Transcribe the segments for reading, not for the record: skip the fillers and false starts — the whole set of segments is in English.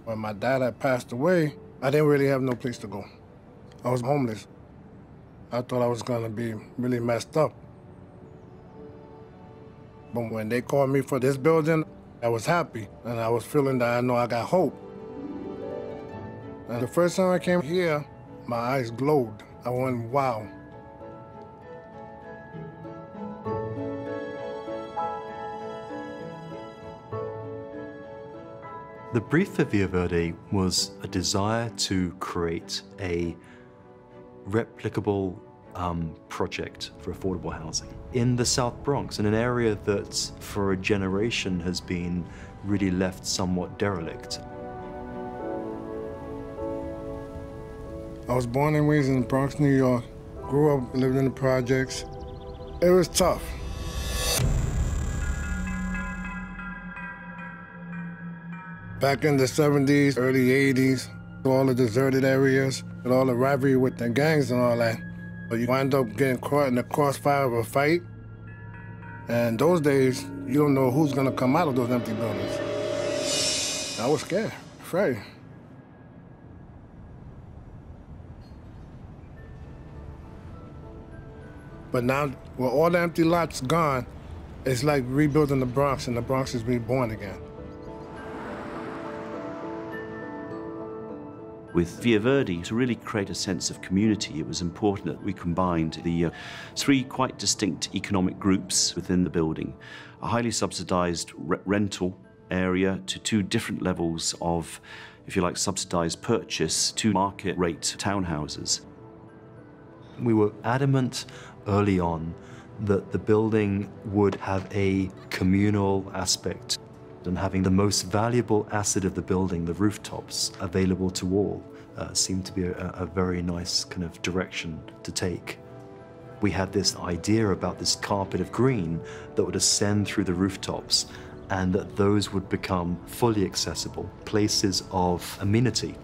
When my dad had passed away, I didn't really have no place to go. I was homeless. I thought I was gonna be really messed up. But when they called me for this building, I was happy, and I was feeling that I know I got hope. And the first time I came here, my eyes glowed. I went, wow. The brief for Via Verde was a desire to create a replicable project for affordable housing in the South Bronx, in an area that for a generation has been really left somewhat derelict. I was born and raised in the Bronx, New York. Grew up, lived in the projects. It was tough. Back in the 70s, early 80s, all the deserted areas, with all the rivalry with the gangs and all that. But you wind up getting caught in the crossfire of a fight. And those days, you don't know who's gonna come out of those empty buildings. I was scared, afraid. But now, with all the empty lots gone, it's like rebuilding the Bronx, and the Bronx is reborn again. With Via Verde, to really create a sense of community, it was important that we combined the three quite distinct economic groups within the building. A highly subsidized rental area to two different levels of, if you like, subsidized purchase, to market rate townhouses. We were adamant early on that the building would have a communal aspect, and having the most valuable asset of the building, the rooftops, available to all, seemed to be a very nice kind of direction to take. We had this idea about this carpet of green that would ascend through the rooftops, and that those would become fully accessible, places of amenity.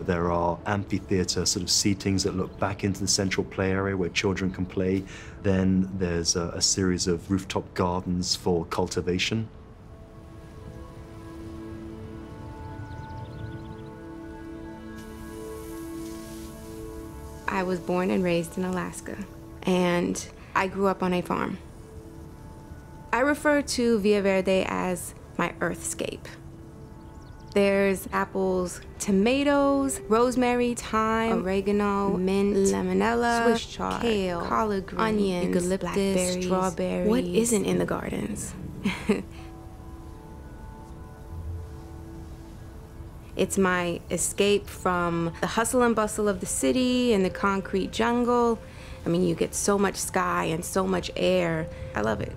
There are amphitheater sort of seatings that look back into the central play area where children can play. Then there's a series of rooftop gardens for cultivation. I was born and raised in Alaska, and I grew up on a farm. I refer to Via Verde as my Earthscape. There's apples, tomatoes, rosemary, thyme, oregano, mint, lemonella, Swiss chard, kale, collard greens, onions, eucalyptus, blackberries, strawberries. What isn't in the gardens? It's my escape from the hustle and bustle of the city and the concrete jungle. I mean, you get so much sky and so much air. I love it.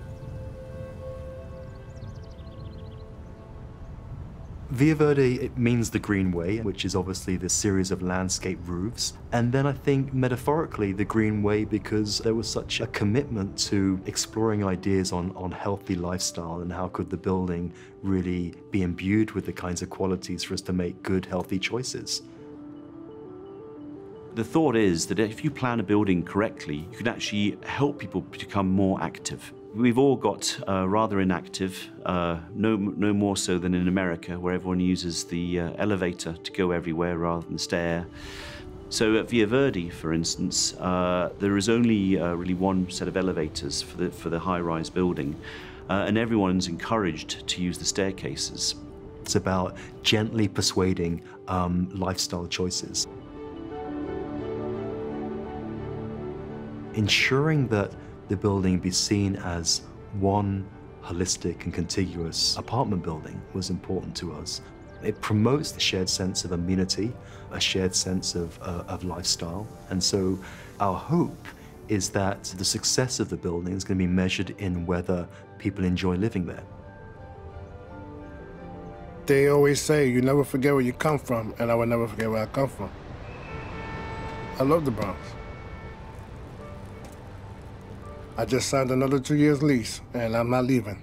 Via Verde, it means the Greenway, which is obviously this series of landscape roofs. And then I think metaphorically the Greenway, because there was such a commitment to exploring ideas on healthy lifestyle and how could the building really be imbued with the kinds of qualities for us to make good, healthy choices. The thought is that if you plan a building correctly, you can actually help people become more active. We've all got rather inactive, no more so than in America, where everyone uses the elevator to go everywhere rather than stair. So at Via Verde, for instance, there is only really one set of elevators for the high-rise building, and everyone's encouraged to use the staircases. It's about gently persuading lifestyle choices. Ensuring that the building be seen as one holistic and contiguous apartment building was important to us. It promotes the shared sense of amenity, a shared sense of lifestyle. And so our hope is that the success of the building is going to be measured in whether people enjoy living there. They always say, you never forget where you come from, and I will never forget where I come from. I love the Bronx. I just signed another 2 years lease, and I'm not leaving.